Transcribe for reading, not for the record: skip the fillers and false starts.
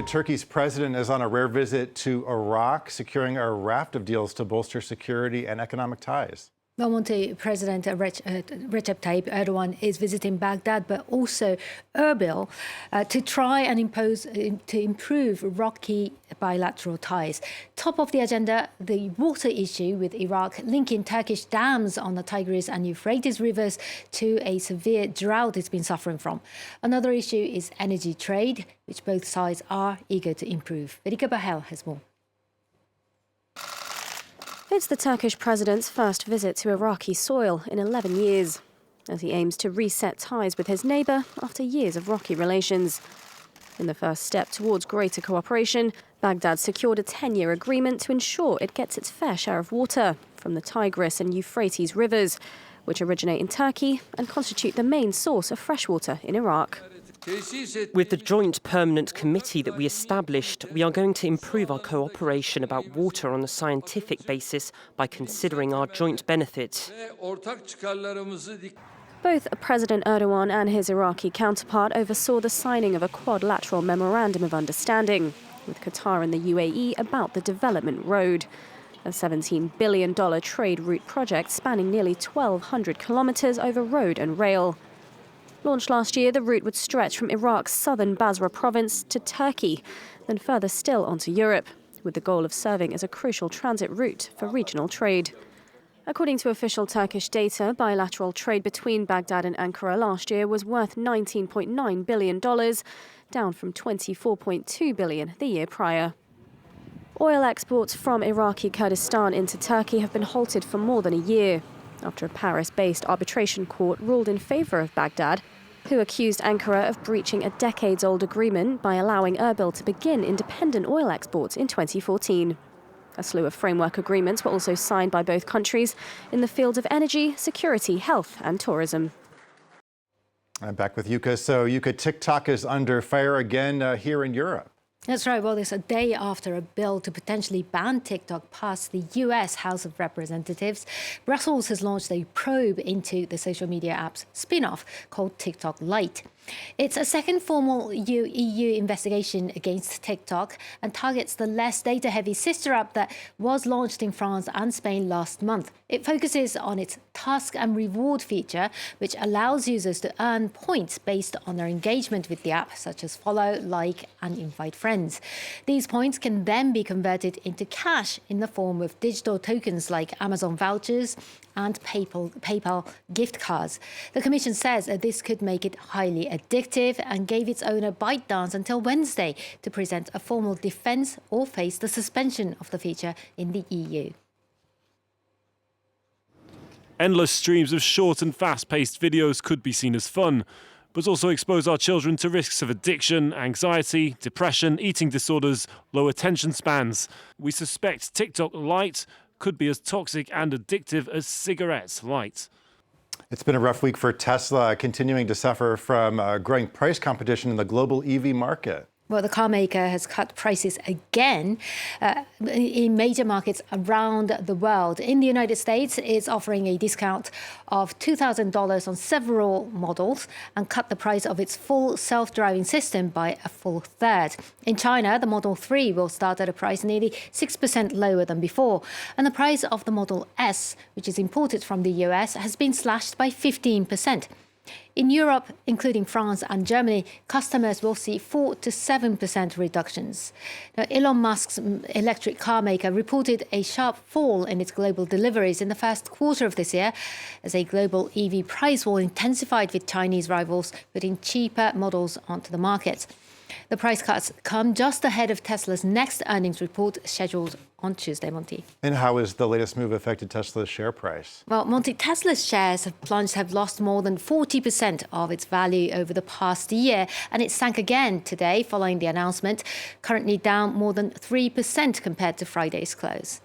Turkey's president is on a rare visit to Iraq, securing a raft of deals to bolster security and economic ties. Monty, President Recep Tayyip Erdogan is visiting Baghdad, but also Erbil to try and improve rocky bilateral ties. Top of the agenda, the water issue with Iraq, linking Turkish dams on the Tigris and Euphrates rivers to a severe drought it's been suffering from. Another issue is energy trade, which both sides are eager to improve. Verika Bahel has more. It's the Turkish president's first visit to Iraqi soil in 11 years, as he aims to reset ties with his neighbour after years of rocky relations. In the first step towards greater cooperation, Baghdad secured a 10-year agreement to ensure it gets its fair share of water from the Tigris and Euphrates rivers, which originate in Turkey and constitute the main source of freshwater in Iraq. With the joint permanent committee that we established, we are going to improve our cooperation about water on a scientific basis by considering our joint benefit. Both President Erdogan and his Iraqi counterpart oversaw the signing of a quadrilateral memorandum of understanding with Qatar and the UAE about the development road, a $17 billion trade route project spanning nearly 1,200 kilometres over road and rail. Launched last year, the route would stretch from Iraq's southern Basra province to Turkey, then further still onto Europe, with the goal of serving as a crucial transit route for regional trade. According to official Turkish data, bilateral trade between Baghdad and Ankara last year was worth $19.9 billion, down from $24.2 billion the year prior. Oil exports from Iraqi Kurdistan into Turkey have been halted for more than a year, after a Paris-based arbitration court ruled in favour of Baghdad, who accused Ankara of breaching a decades-old agreement by allowing Erbil to begin independent oil exports in 2014. A slew of framework agreements were also signed by both countries in the fields of energy, security, health and tourism. I'm back with Yuka. So, Yuka, TikTok is under fire again here in Europe. That's right. Well, it's a day after a bill to potentially ban TikTok passed the US House of Representatives. Brussels has launched a probe into the social media app's spin-off called TikTok Lite. It's a second formal EU investigation against TikTok and targets the less data-heavy sister app that was launched in France and Spain last month. It focuses on its task and reward feature, which allows users to earn points based on their engagement with the app, such as follow, like, and invite friends. These points can then be converted into cash in the form of digital tokens like Amazon vouchers and PayPal gift cards. The Commission says that this could make it highly addictive and gave its owner ByteDance until Wednesday to present a formal defence or face the suspension of the feature in the EU. Endless streams of short and fast-paced videos could be seen as fun, but also expose our children to risks of addiction, anxiety, depression, eating disorders, low attention spans. We suspect TikTok Lite could be as toxic and addictive as cigarettes light. It's been a rough week for Tesla, continuing to suffer from growing price competition in the global EV market. Well, the car maker has cut prices again in major markets around the world. In the United States, it's offering a discount of $2,000 on several models and cut the price of its full self-driving system by a full third. In China, the Model 3 will start at a price nearly 6% lower than before. And the price of the Model S, which is imported from the US, has been slashed by 15%. In Europe, including France and Germany, customers will see 4 to 7% reductions. Now, Elon Musk's electric car maker reported a sharp fall in its global deliveries in the first quarter of this year, as a global EV price war intensified with Chinese rivals putting cheaper models onto the market. The price cuts come just ahead of Tesla's next earnings report scheduled on Tuesday, Monty. And how has the latest move affected Tesla's share price? Well, Monty, Tesla's shares have lost more than 40% of its value over the past year, and it sank again today following the announcement, currently down more than 3% compared to Friday's close.